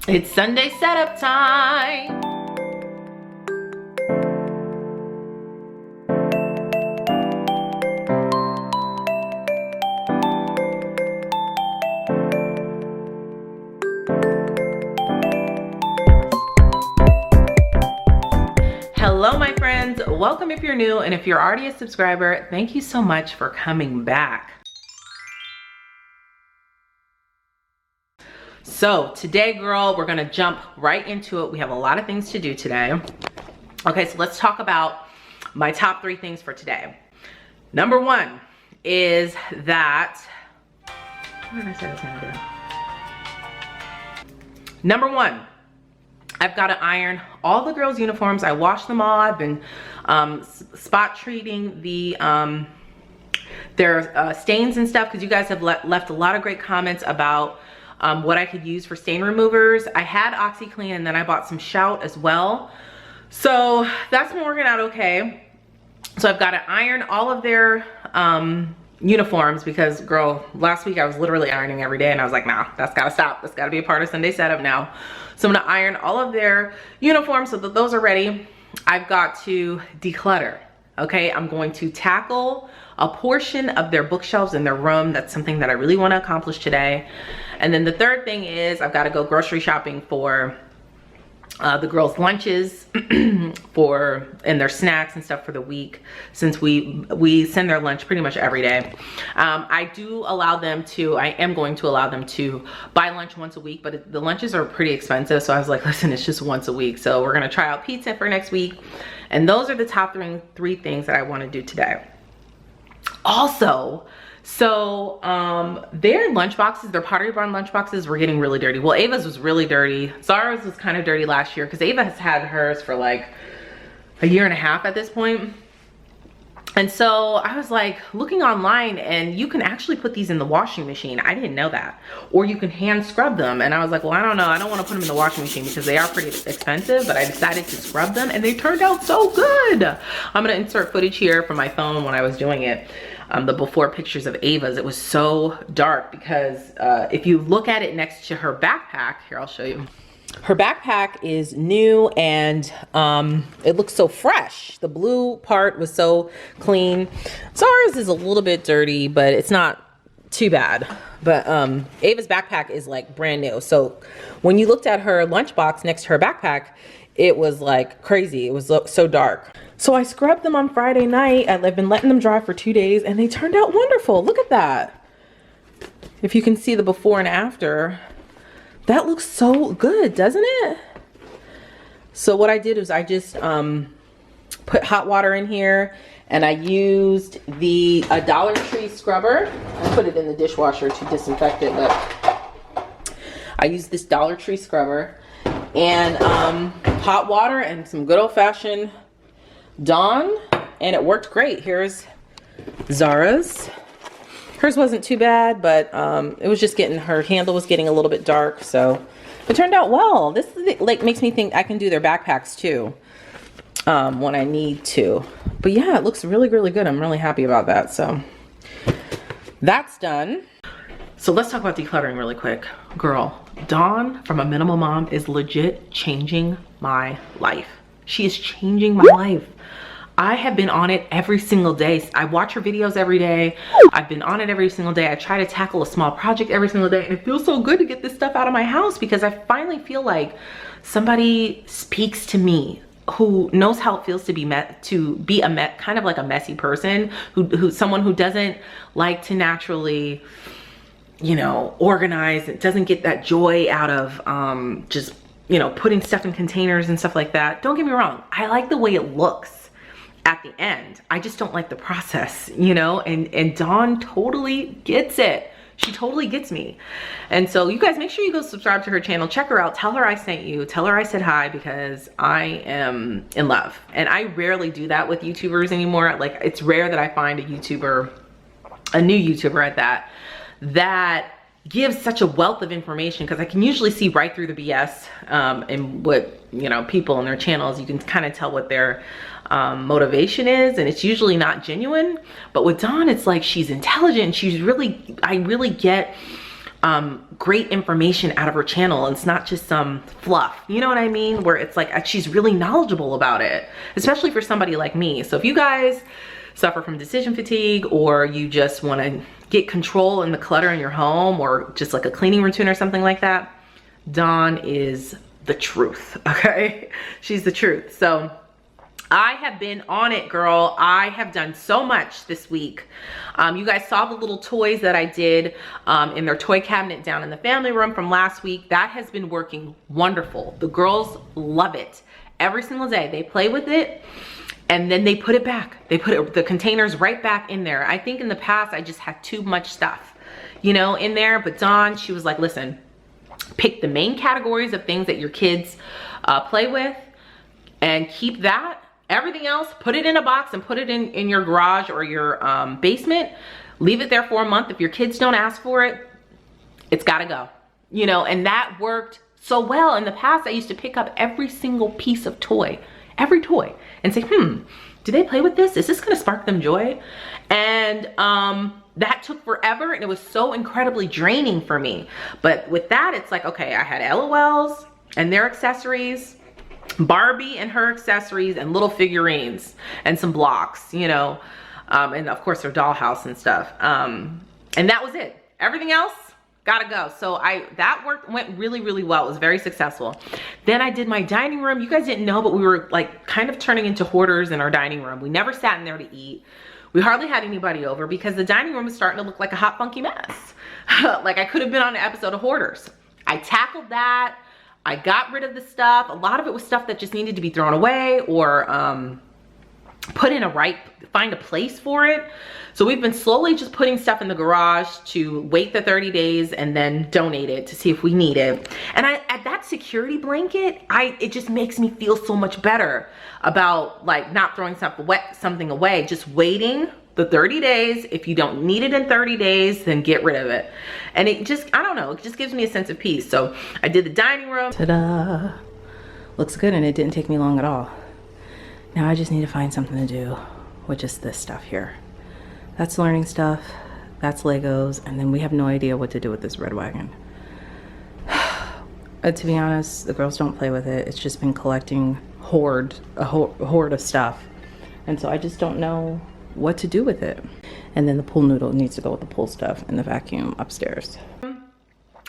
It's Sunday setup time. Hello my friends, welcome if you're new, and if you're already a subscriber, thank you so much for coming back. So today, girl, we're gonna jump right into it. We have a lot of things to do today. Okay, so let's talk about my top 3 things for today. Number 1 is that, what did I say I was gonna do? Number 1, I've got to iron all the girls' uniforms. I washed them all. I've been spot treating the their stains and stuff, because you guys have left a lot of great comments about what I could use for stain removers. I had OxyClean, and then I bought some Shout as well. So that's been working out okay. So I've got to iron all of their uniforms, because girl, last week I was literally ironing every day, and I was like, nah, that's gotta stop. That's gotta be a part of Sunday setup now. So I'm gonna iron all of their uniforms so that those are ready. I've got to declutter. Okay, I'm going to tackle a portion of their bookshelves in their room. That's something that I really want to accomplish today. And then the third thing is I've got to go grocery shopping for the girls' lunches and their snacks and stuff for the week, since we send their lunch pretty much every day. I am going to allow them to buy lunch once a week, but the lunches are pretty expensive. So I was like, listen, it's just once a week. So we're gonna try out pizza for next week. And those are the top three things that I want to do today. Also, so their lunch boxes, their Pottery Barn lunch boxes were getting really dirty. Well, Ava's was really dirty. Zara's was kind of dirty last year, because Ava has had hers for like a year and a half at this point. And so I was like looking online, and you can actually put these in the washing machine. I didn't know that. Or you can hand scrub them. And I was like, well, I don't know. I don't want to put them in the washing machine because they are pretty expensive, but I decided to scrub them, and they turned out so good. I'm going to insert footage here from my phone when I was doing it. The before pictures of Ava's. It was so dark, because if you look at it next to her backpack, here, I'll show you. Her backpack is new, and it looks so fresh. The blue part was so clean. Zara's is a little bit dirty, but it's not too bad. But Ava's backpack is like brand new. So when you looked at her lunchbox next to her backpack, it was like crazy. It was so dark. So I scrubbed them on Friday night. I've been letting them dry for 2 days, and they turned out wonderful. Look at that. If you can see the before and after, that looks so good, doesn't it? So what I did was I just put hot water in here, and I used a Dollar Tree scrubber. I put it in the dishwasher to disinfect it, but I used this Dollar Tree scrubber and hot water and some good old-fashioned Dawn, and it worked great. Here's Zara's. Hers wasn't too bad, but it was just her handle was getting a little bit dark, so it turned out well. This like makes me think I can do their backpacks too when I need to. But yeah, it looks really, really good. I'm really happy about that. So that's done. So let's talk about decluttering really quick. Girl, Dawn from A Minimal Mom is legit changing my life. She is changing my life. I have been on it every single day. I watch her videos every day. I've been on it every single day. I try to tackle a small project every single day, and it feels so good to get this stuff out of my house, because I finally feel like somebody speaks to me who knows how it feels to be kind of like a messy person, someone who doesn't like to naturally, you know, organize. It doesn't get that joy out of just, you know, putting stuff in containers and stuff like that. Don't get me wrong. I like the way it looks at the end. I just don't like the process, you know, and Dawn totally gets it. She totally gets me. And so you guys make sure you go subscribe to her channel, check her out, tell her I sent you, tell her I said hi, because I am in love. And I rarely do that with YouTubers anymore. Like, it's rare that I find a new YouTuber at that gives such a wealth of information, because I can usually see right through the BS and what, you know, people on their channels, you can kind of tell what their motivation is, and it's usually not genuine. But with Dawn, it's like she's intelligent. I really get great information out of her channel. It's not just some fluff, you know what I mean? Where it's like she's really knowledgeable about it, especially for somebody like me. So if you guys suffer from decision fatigue, or you just want to get control in the clutter in your home, or just like a cleaning routine or something like that, Dawn is the truth, okay? She's the truth. So I have been on it, girl. I have done so much this week. You guys saw the little toys that I did in their toy cabinet down in the family room from last week. That has been working wonderful. The girls love it. Every single day they play with it, and then they put it back. They put the containers right back in there. I think in the past I just had too much stuff, you know, in there. But Dawn, she was like, listen, pick the main categories of things that your kids play with and keep that. Everything else, put it in a box and put it in your garage or your basement. Leave it there for a month. If your kids don't ask for it, it's gotta go, you know. And that worked so well. In the past, I used to pick up every single piece of toy, every toy, and say, do they play with this? Is this gonna spark them joy? And that took forever, and it was so incredibly draining for me. But with that, it's like, okay, I had LOLs and their accessories, Barbie and her accessories, and little figurines and some blocks, you know, and of course their dollhouse and stuff, and that was it. Everything else gotta go. So that went really, really well. It was very successful. Then I did my dining room. You guys didn't know, but we were like kind of turning into hoarders in our dining room. We never sat in there to eat. We hardly had anybody over because the dining room was starting to look like a hot funky mess. Like I could have been on an episode of Hoarders. I tackled that. I got rid of the stuff. A lot of it was stuff that just needed to be thrown away, or put in find a place for it. So we've been slowly just putting stuff in the garage to wait the 30 days and then donate it to see if we need it. And at that security blanket, it just makes me feel so much better about like not throwing something away, just waiting the 30 days. If you don't need it in 30 days, then get rid of it. And it just, I don't know, it just gives me a sense of peace. So I did the dining room. Ta-da! Looks good, and it didn't take me long at all. Now I just need to find something to do with just this stuff here. That's learning stuff, that's Legos, and then we have no idea what to do with this red wagon. To be honest, the girls don't play with it. It's just been collecting a hoard of stuff. And so I just don't know what to do with it. And then the pool noodle needs to go with the pool stuff in the vacuum upstairs.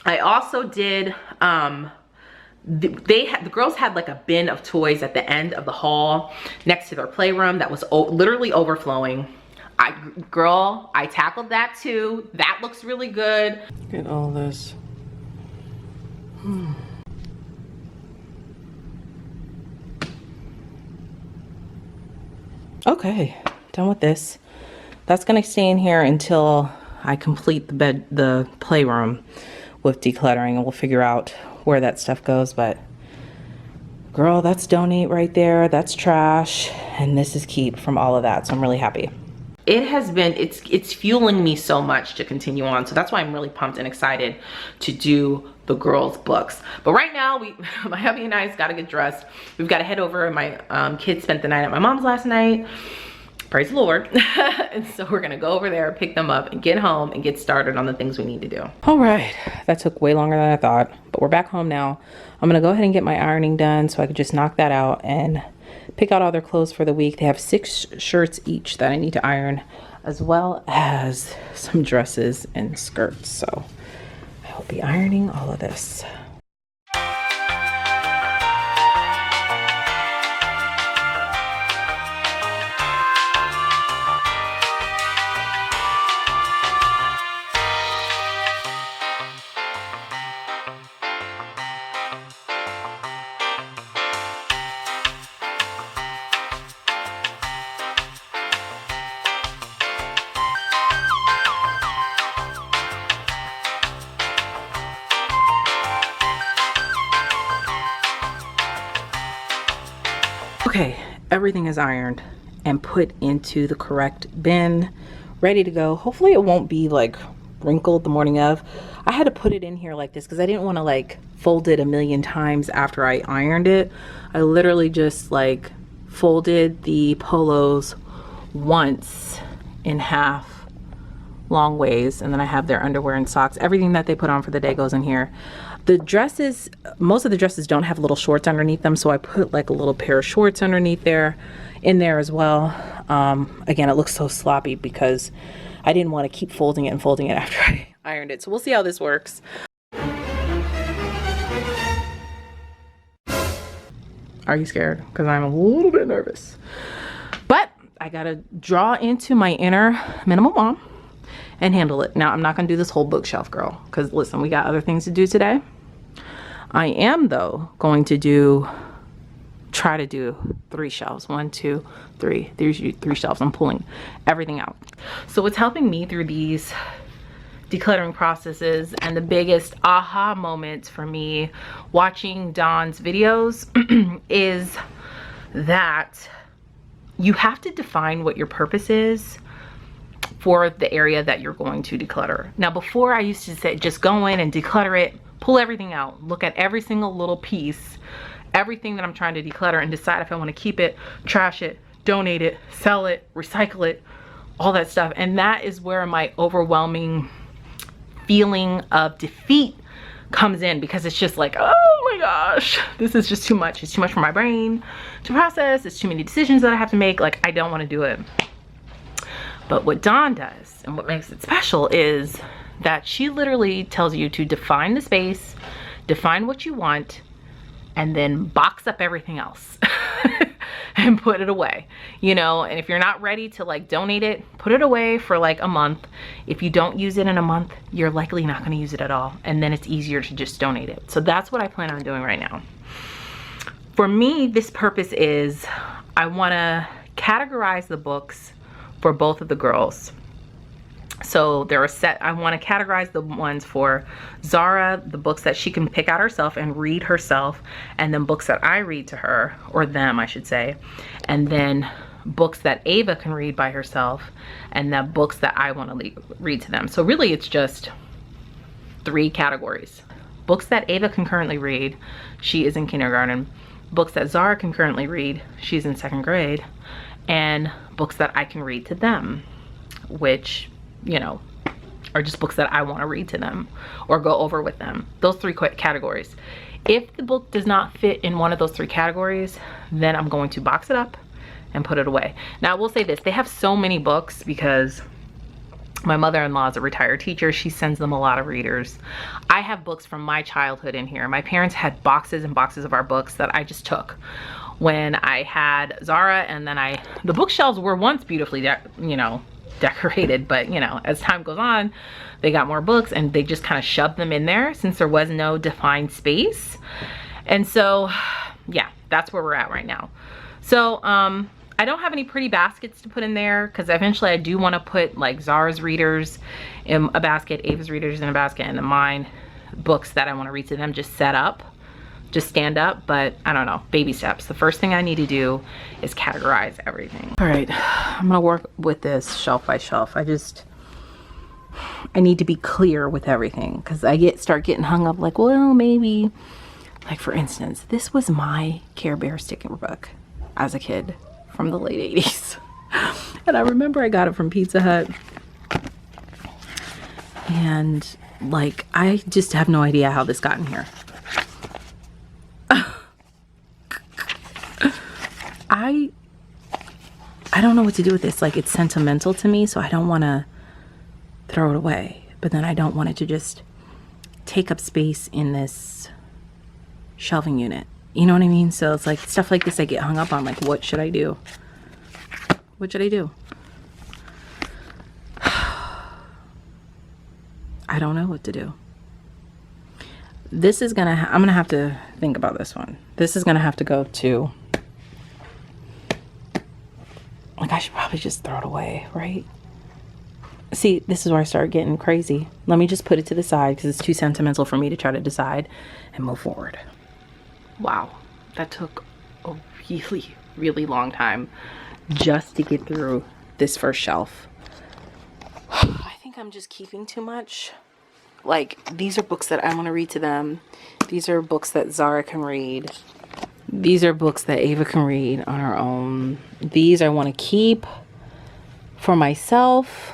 I also did, the girls had like a bin of toys at the end of the hall next to their playroom that was literally overflowing. Girl, I tackled that too. That looks really good. Look at all this. Okay, done with this. That's gonna stay in here until I complete the playroom with decluttering, and we'll figure out where that stuff goes. But girl, that's donate right there, that's trash, and this is keep from all of that. So I'm really happy. It has been, it's fueling me so much to continue on. So that's why I'm really pumped and excited to do the girls' books. But right now, my hubby and I got to get dressed. We've got to head over. My kids spent the night at my mom's last night. Praise the Lord. And so we're gonna go over there, pick them up, and get home and get started on the things we need to do. All right, that took way longer than I thought, but we're back home now. I'm gonna go ahead and get my ironing done so I could just knock that out and pick out all their clothes for the week. They have 6 shirts each that I need to iron, as well as some dresses and skirts. So I will be ironing all of this. Okay, everything is ironed and put into the correct bin, ready to go. Hopefully it won't be like wrinkled the morning of. I had to put it in here like this because I didn't want to like fold it a million times after I ironed it. I literally just like folded the polos once in half long ways, and then I have their underwear and socks. Everything that they put on for the day goes in here. The dresses, most of the dresses don't have little shorts underneath them, so I put like a little pair of shorts underneath there, in there as well. Again, it looks so sloppy because I didn't want to keep folding it and folding it after I ironed it. So we'll see how this works. Are you scared? Because I'm a little bit nervous. But I gotta draw into my inner minimal mom and handle it. Now, I'm not gonna do this whole bookshelf, girl, because listen, we got other things to do today. I am, though, going to try to do 3 shelves. 1, 2, 3. There's 3 shelves. I'm pulling everything out. So what's helping me through these decluttering processes and the biggest aha moments for me watching Dawn's videos is that you have to define what your purpose is for the area that you're going to declutter. Now, before I used to say just go in and declutter it, pull everything out, look at every single little piece, everything that I'm trying to declutter, and decide if I want to keep it, trash it, donate it, sell it, recycle it, all that stuff. And that is where my overwhelming feeling of defeat comes in, because it's just like, oh my gosh, this is just too much. It's too much for my brain to process. It's too many decisions that I have to make. Like, I don't want to do it. But what Dawn does, and what makes it special, is that she literally tells you to define the space, define what you want, and then box up everything else and put it away, you know. And if you're not ready to like donate it, put it away for like a month. If you don't use it in a month, you're likely not going to use it at all, and then it's easier to just donate it. So that's what I plan on doing right now. For me, this purpose is I want to categorize the books for both of the girls. So there are I want to categorize the ones for Zara, the books that she can pick out herself and read herself, and then books that I read to her, or them I should say, and then books that Ava can read by herself, and the books that I want to read to them. So really it's just 3 categories. Books that Ava can currently read, she is in kindergarten. Books that Zara can currently read, she's in 2nd grade. And books that I can read to them, which, you know, are just books that I want to read to them or go over with them. Those 3 categories. If the book does not fit in one of those 3 categories, then I'm going to box it up and put it away. Now, I will say this, they have so many books because my mother-in-law is a retired teacher. She sends them a lot of readers. I have books from my childhood in here. My parents had boxes and boxes of our books that I just took when I had Zara, and then the bookshelves were once beautifully, decorated, but you know, as time goes on, they got more books and they just kind of shoved them in there since there was no defined space. And so, yeah, that's where we're at right now. So, I don't have any pretty baskets to put in there because eventually I do want to put like Zara's readers in a basket, Ava's readers in a basket, and then mine books that I want to read to them just set up. Just stand up, but I don't know, baby steps. The first thing I need to do is categorize everything. All right, I'm gonna work with this shelf by shelf. I need to be clear with everything because I start getting hung up like, well, maybe, like for instance, this was my Care Bear sticker book as a kid from the late 80s. And I remember I got it from Pizza Hut. And like, I just have no idea how this got in here. I don't know what to do with this. Like, it's sentimental to me, so I don't want to throw it away, but then I don't want it to just take up space in this shelving unit. You know what I mean? So it's like stuff like this I get hung up on. Like, what should I do? What should I do? I don't know what to do. This is gonna, I'm gonna have to think about this one. This is gonna have to go to, like, I should probably just throw it away, right? See, this is where I start getting crazy. Let me just put it to the side because it's too sentimental for me to try to decide and move forward. Wow, that took a really, really long time just to get through this first shelf. I think I'm just keeping too much. Like, these are books that I want to read to them. These are books that Zara can read. These are books that Ava can read on her own. These I want to keep for myself.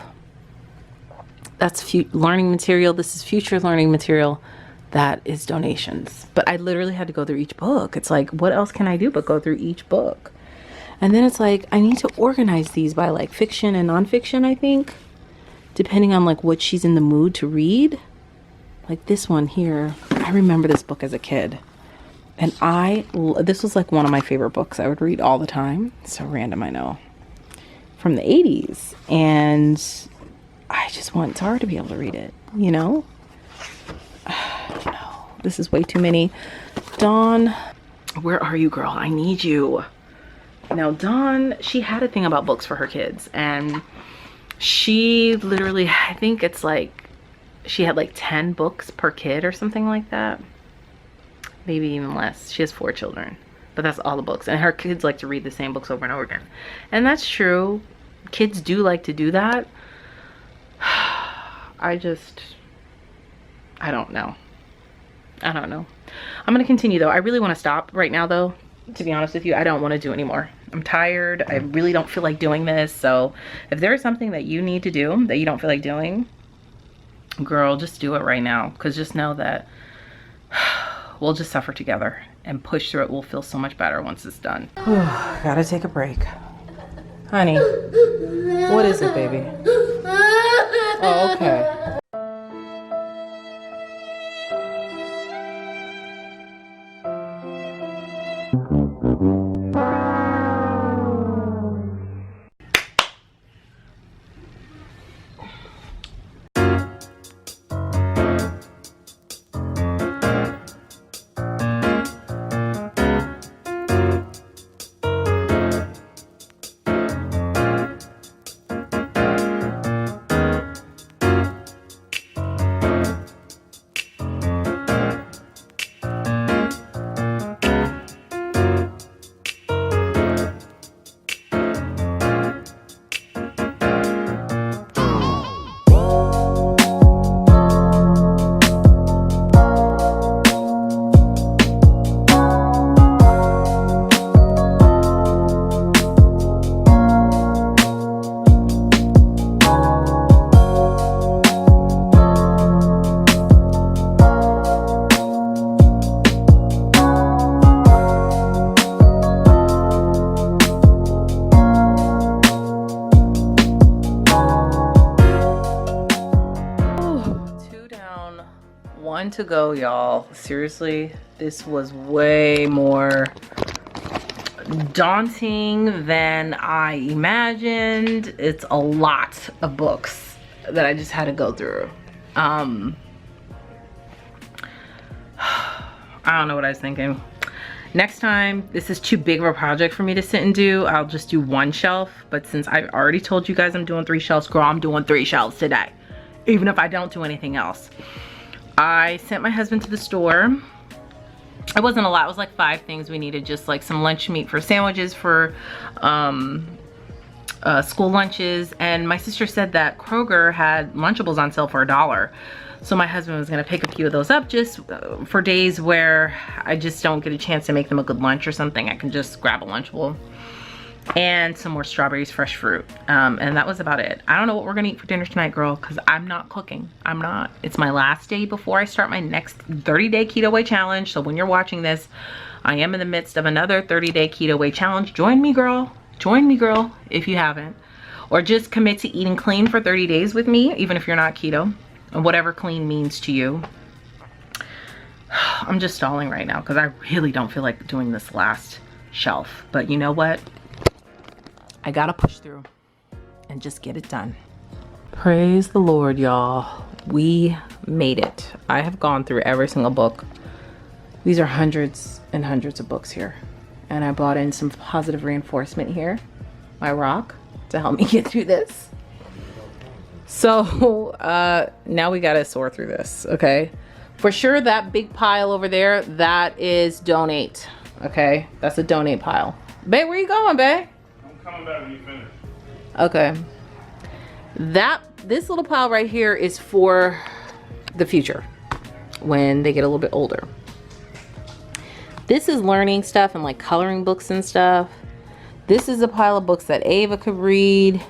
that's learning material. This is future learning material. That is donations. But I literally had to go through each book. It's like, what else can I do but go through each book? And then it's like, I need to organize these by like fiction and nonfiction, I think, depending on like what she's in the mood to read. Like this one here, I remember this book as a kid. And this was like one of my favorite books I would read all the time. So random, I know. From the 80s. And I just want Zara to be able to read it, you know? No, this is way too many. Dawn, where are you, girl? I need you. Now, Dawn, she had a thing about books for her kids. And she literally, I think it's like, she had like 10 books per kid or something like that. Maybe even less. She has 4 children. But that's all the books. And her kids like to read the same books over and over again. And that's true. Kids do like to do that. I don't know. I don't know. I'm going to continue though. I really want to stop right now though. To be honest with you, I don't want to do anymore. I'm tired. I really don't feel like doing this. So if there is something that you need to do that you don't feel like doing, girl, just do it right now. Because just know that we'll just suffer together and push through it. We'll feel so much better once it's done. Gotta take a break. Honey, what is it, baby? Oh, okay. One to go, y'all. Seriously, this was way more daunting than I imagined. It's a lot of books that I just had to go through. I don't know what I was thinking. Next time, this is too big of a project for me to sit and do. I'll just do one shelf. But since I've already told you guys I'm doing 3 shelves, girl, I'm doing 3 shelves today. Even if I don't do anything else. I sent my husband to the store. It wasn't a lot. It was like 5 things we needed. Just like some lunch meat for sandwiches for school lunches. And my sister said that Kroger had Lunchables on sale for $1. So my husband was gonna pick a few of those up just for days where I just don't get a chance to make them a good lunch or something. I can just grab a Lunchable. And some more strawberries, fresh fruit. And that was about it. I don't know what we're gonna eat for dinner tonight, girl, because I'm not cooking. I'm not. It's my last day before I start my next 30-day keto weight challenge. So when you're watching this, I am in the midst of another 30-day keto weight challenge. Join me, girl. Join me, girl, if you haven't. Or just commit to eating clean for 30 days with me, even if you're not keto. And whatever clean means to you. I'm just stalling right now because I really don't feel like doing this last shelf. But you know what? I gotta push through and just get it done. Praise the Lord, y'all. We made it. I have gone through every single book. These are hundreds and hundreds of books here. And I brought in some positive reinforcement here, my rock, to help me get through this. So now we gotta sort through this, okay? For sure, that big pile over there, that is donate, okay? That's a donate pile. Babe, where you going, babe? Coming back when you finish. Okay. This little pile right here is for the future when they get a little bit older. This is learning stuff and like coloring books and stuff. This is a pile of books that Ava could read.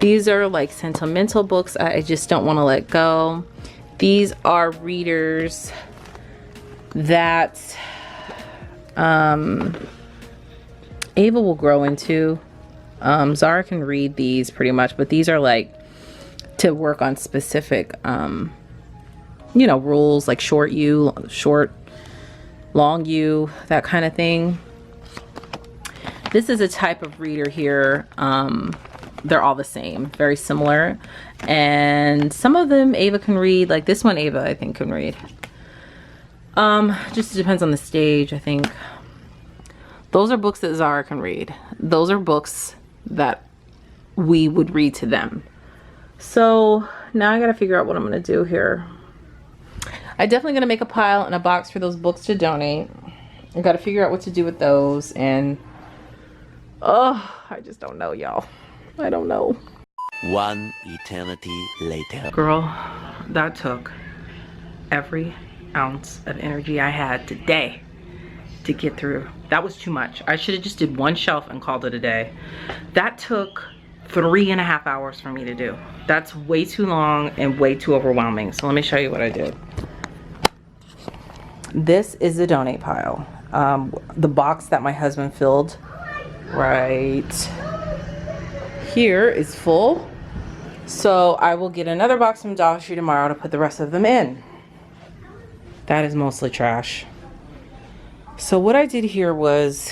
These are like sentimental books I just don't want to let go. These are readers that Ava will grow into. Zara can read these pretty much, but these are like to work on specific, you know, rules like short U, short, long U, that kind of thing. This is a type of reader here. They're all the same, very similar. And some of them Ava can read, like this one Ava I think can read. Just depends on the stage, I think. Those are books that Zara can read. Those are books that we would read to them. So now I gotta figure out what I'm gonna do here. I'm definitely gonna make a pile and a box for those books to donate. I gotta figure out what to do with those, and oh, I just don't know, y'all. I don't know. One eternity later. Girl, that took every ounce of energy I had today to get through. That was too much. I should have just did one shelf and called it a day. That took 3.5 hours for me to do. That's way too long and way too overwhelming. So let me show you what I did. This is the donate pile. The box that my husband filled right here is full. So I will get another box from Dollar Tree tomorrow to put the rest of them in. That is mostly trash. So what I did here was,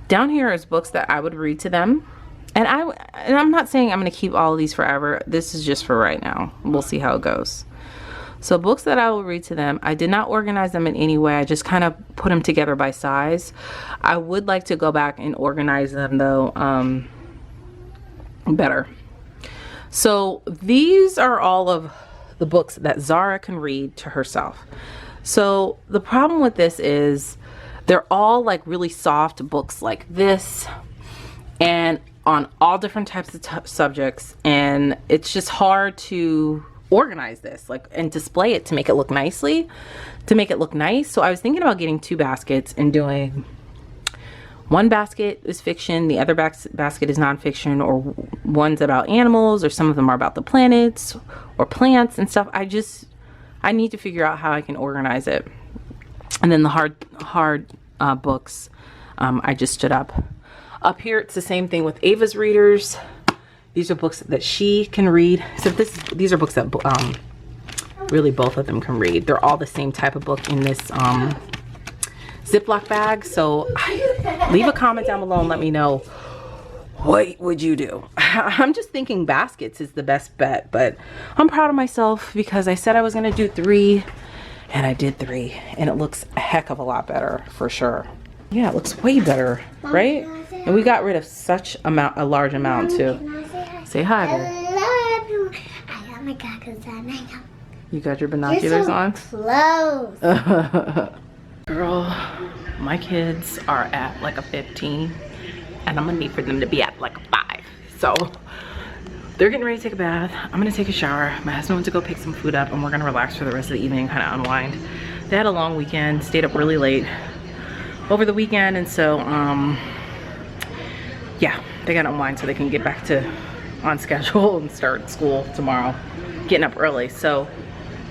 down here is books that I would read to them. And I'm not saying I'm going to keep all of these forever. This is just for right now. We'll see how it goes. So books that I will read to them, I did not organize them in any way. I just kind of put them together by size. I would like to go back and organize them though, better. So these are all of the books that Zara can read to herself. So the problem with this is they're all like really soft books like this, and on all different types of subjects, and it's just hard to organize this like and display it to make it look nice. So I was thinking about getting 2 baskets and doing one basket is fiction, the other basket is nonfiction, or one's about animals, or some of them are about the planets or plants and stuff. I need to figure out how I can organize it. And then the hard books, I just stood up. Up here, it's the same thing with Ava's readers. These are books that she can read. So these are books that really both of them can read. They're all the same type of book in this Ziploc bag. So leave a comment down below and let me know, what would you do? I'm just thinking baskets is the best bet, but I'm proud of myself because I said I was gonna do 3 and I did 3, and it looks a heck of a lot better for sure. Yeah, it looks way better, right? And we got rid of such a large amount too. Say hi. I got my goggles on. You got your binoculars on? Close. Girl, my kids are at like a 15, and I'm gonna need for them to be at like a 5. So they're getting ready to take a bath. I'm gonna take a shower. My husband went to go pick some food up, and we're gonna relax for the rest of the evening and kind of unwind. They had a long weekend, stayed up really late over the weekend, and so yeah, they gotta unwind so they can get back to on schedule and start school tomorrow, getting up early. So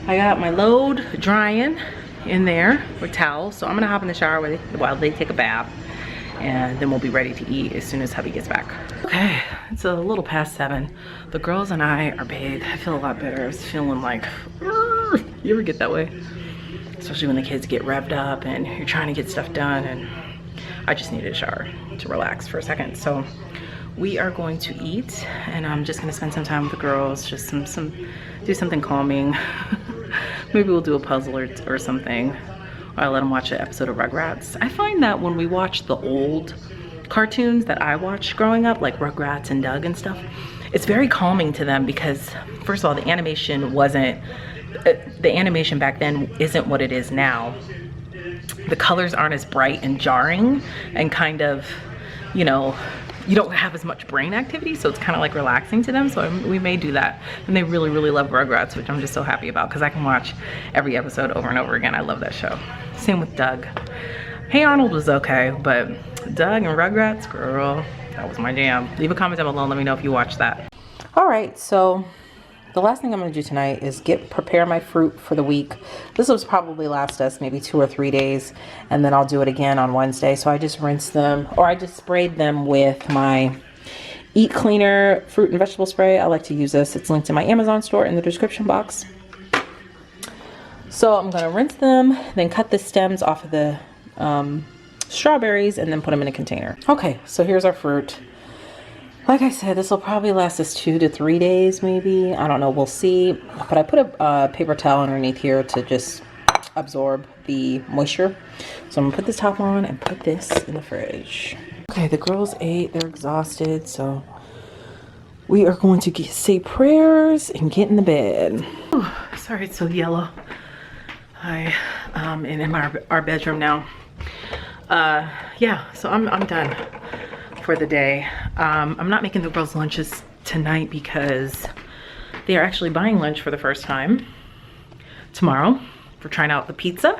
I got my load drying in there with towels, so I'm gonna hop in the shower while they take a bath, and then we'll be ready to eat as soon as hubby gets back. Okay, it's a little past 7. The girls and I are bathed. I feel a lot better. I was feeling like, you ever get that way? Especially when the kids get revved up and you're trying to get stuff done, and I just needed a shower to relax for a second. So we are going to eat, and I'm just gonna spend some time with the girls, just do something calming. Maybe we'll do a puzzle or something, or I'll let them watch an episode of Rugrats. I find that when we watch the old cartoons that I watched growing up, like Rugrats and Doug and stuff, it's very calming to them because, first of all, the animation back then isn't what it is now. The colors aren't as bright and jarring, and kind of, you know, you don't have as much brain activity, so it's kind of like relaxing to them. So we may do that. And they really, really love Rugrats, which I'm just so happy about because I can watch every episode over and over again. I love that show. Same with Doug. Hey Arnold was okay, but Doug and Rugrats, girl, that was my jam. Leave a comment down below and let me know if you watched that. All right, so the last thing I'm going to do tonight is prepare my fruit for the week. This will probably last us maybe 2 or 3 days, and then I'll do it again on Wednesday. So I just rinsed them, or I just sprayed them with my Eat Cleaner fruit and vegetable spray. I like to use this. It's linked in my Amazon store in the description box. So I'm going to rinse them, then cut the stems off of the strawberries, and then put them in a container. Okay, so here's our fruit. Like I said, this will probably last us 2 to 3 days, maybe. I don't know, we'll see. But I put a paper towel underneath here to just absorb the moisture. So I'm gonna put this top on and put this in the fridge. Okay, the girls ate, they're exhausted, so we are going to say prayers and get in the bed. Ooh, sorry it's so yellow. I am in our bedroom now. Yeah, so I'm done for the day. I'm not making the girls lunches tonight because they are actually buying lunch for the first time tomorrow for trying out the pizza.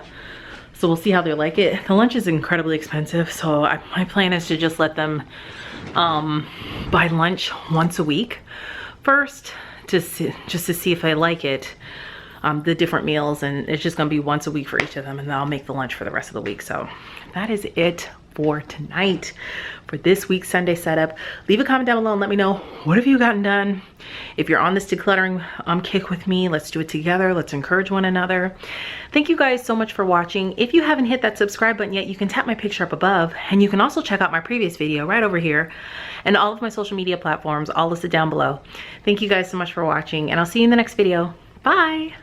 So we'll see how they like it. The lunch is incredibly expensive, so my plan is to just let them buy lunch once a week first just to see if they like it, the different meals, and it's just gonna be once a week for each of them, and then I'll make the lunch for the rest of the week. So that is it for tonight, for this week's Sunday setup. Leave a comment down below and let me know, what have you gotten done? If you're on this decluttering kick with me, let's do it together. Let's encourage one another. Thank you guys so much for watching. If you haven't hit that subscribe button yet, you can tap my picture up above, and you can also check out my previous video right over here, and all of my social media platforms all listed down below. Thank you guys so much for watching, and I'll see you in the next video. Bye.